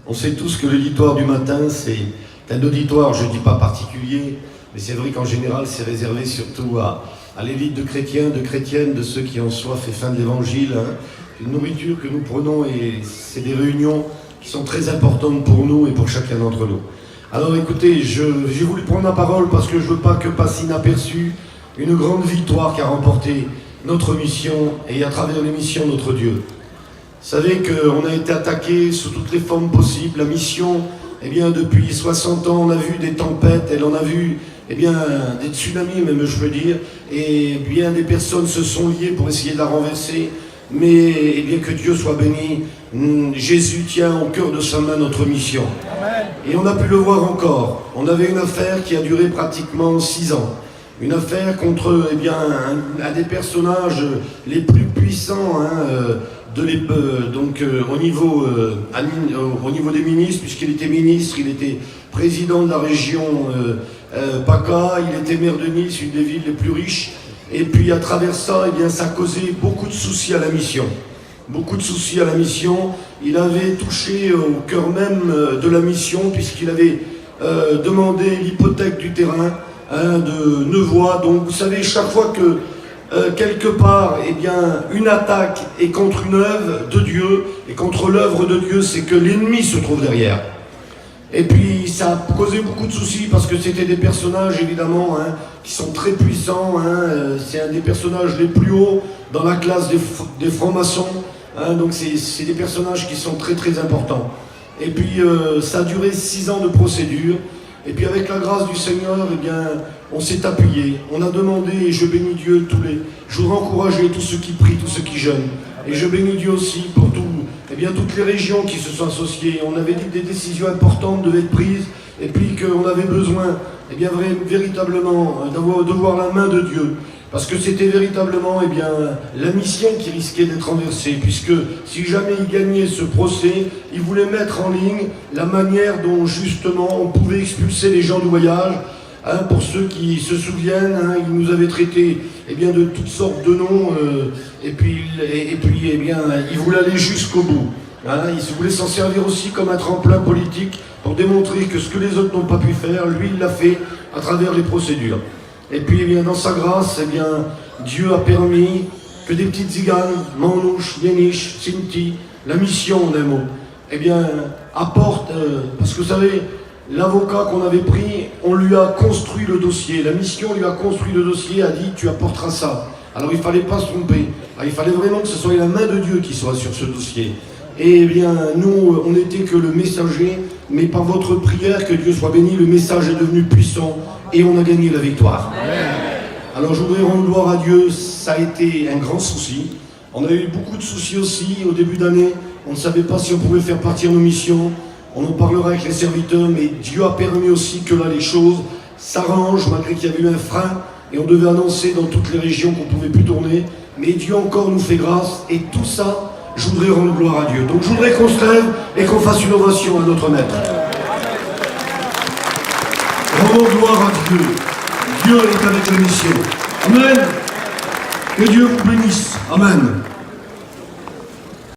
On sait tous que l'auditoire du matin, c'est un auditoire, je ne dis pas particulier, mais c'est vrai qu'en général, c'est réservé surtout à l'élite de chrétiens, de chrétiennes, de ceux qui ont soif et faim de l'évangile. Une nourriture que nous prenons, et c'est des réunions qui sont très importantes pour nous et pour chacun d'entre nous. Alors écoutez, j'ai voulu prendre la parole parce que je ne veux pas que passe inaperçue une grande victoire qu'a remportée notre mission et à travers l'émission notre Dieu. Vous savez qu'on a été attaqué sous toutes les formes possibles. La mission, eh bien, depuis 60 ans, on a vu des tempêtes, et on a vu, eh bien, des tsunamis même, je peux dire, et bien des personnes se sont liées pour essayer de la renverser. Mais eh bien, que Dieu soit béni, Jésus tient au cœur de sa main notre mission. Amen. Et on a pu le voir encore. On avait une affaire qui a duré pratiquement 6 ans. Une affaire contre eh bien, un des personnages les plus puissants au niveau des ministres, puisqu'il était ministre, il était président de la région PACA, il était maire de Nice, une des villes les plus riches. Et puis à travers ça, eh bien, ça causait beaucoup de soucis à la mission. Beaucoup de soucis à la mission. Il avait touché au cœur même de la mission, puisqu'il avait demandé l'hypothèque du terrain de Nevoy. Donc vous savez, chaque fois que quelque part, eh bien, une attaque est contre une œuvre de Dieu, et contre l'œuvre de Dieu, c'est que l'ennemi se trouve derrière. Et puis ça a causé beaucoup de soucis parce que c'était des personnages évidemment qui sont très puissants. C'est un des personnages les plus hauts dans la classe des francs-maçons. Donc c'est des personnages qui sont très très importants. Et puis ça a duré 6 ans de procédure. Et puis avec la grâce du Seigneur, eh bien, on s'est appuyé. On a demandé, et je bénis Dieu je voudrais encourager tous ceux qui prient, tous ceux qui jeûnent. Et je bénis Dieu aussi pour toutes les régions qui se sont associées. On avait dit que des décisions importantes devaient être prises, et puis qu'on avait besoin, eh bien, véritablement, de voir la main de Dieu. Parce que c'était véritablement eh bien, la mission qui risquait d'être renversée, puisque si jamais il gagnait ce procès, il voulait mettre en ligne la manière dont justement on pouvait expulser les gens du voyage. Pour ceux qui se souviennent, il nous avait traité eh bien, de toutes sortes de noms, et puis eh bien, il voulait aller jusqu'au bout. Il voulait s'en servir aussi comme un tremplin politique pour démontrer que ce que les autres n'ont pas pu faire, lui il l'a fait à travers les procédures. Et puis eh bien, dans sa grâce, eh bien, Dieu a permis que des petites ziganes, Manouche, Yéniche, Sinti, la mission d'un mot, eh bien, apporte, parce que vous savez, l'avocat qu'on avait pris, on lui a construit le dossier. La mission lui a construit le dossier, a dit tu apporteras ça. Alors il ne fallait pas se tromper. Il fallait vraiment que ce soit la main de Dieu qui soit sur ce dossier. Et eh bien nous, on n'était que le messager, mais par votre prière, que Dieu soit béni, le message est devenu puissant et on a gagné la victoire. Amen. Alors je voudrais rendre gloire à Dieu, ça a été un grand souci. On a eu beaucoup de soucis aussi au début d'année. On ne savait pas si on pouvait faire partir nos missions. On en parlera avec les serviteurs, mais Dieu a permis aussi que là les choses s'arrangent, malgré qu'il y avait eu un frein, et on devait annoncer dans toutes les régions qu'on ne pouvait plus tourner. Mais Dieu encore nous fait grâce, et tout ça, je voudrais rendre gloire à Dieu. Donc je voudrais qu'on se lève et qu'on fasse une ovation à notre Maître. Rendons gloire à Dieu. Dieu est avec la mission. Amen. Que Dieu vous bénisse. Amen.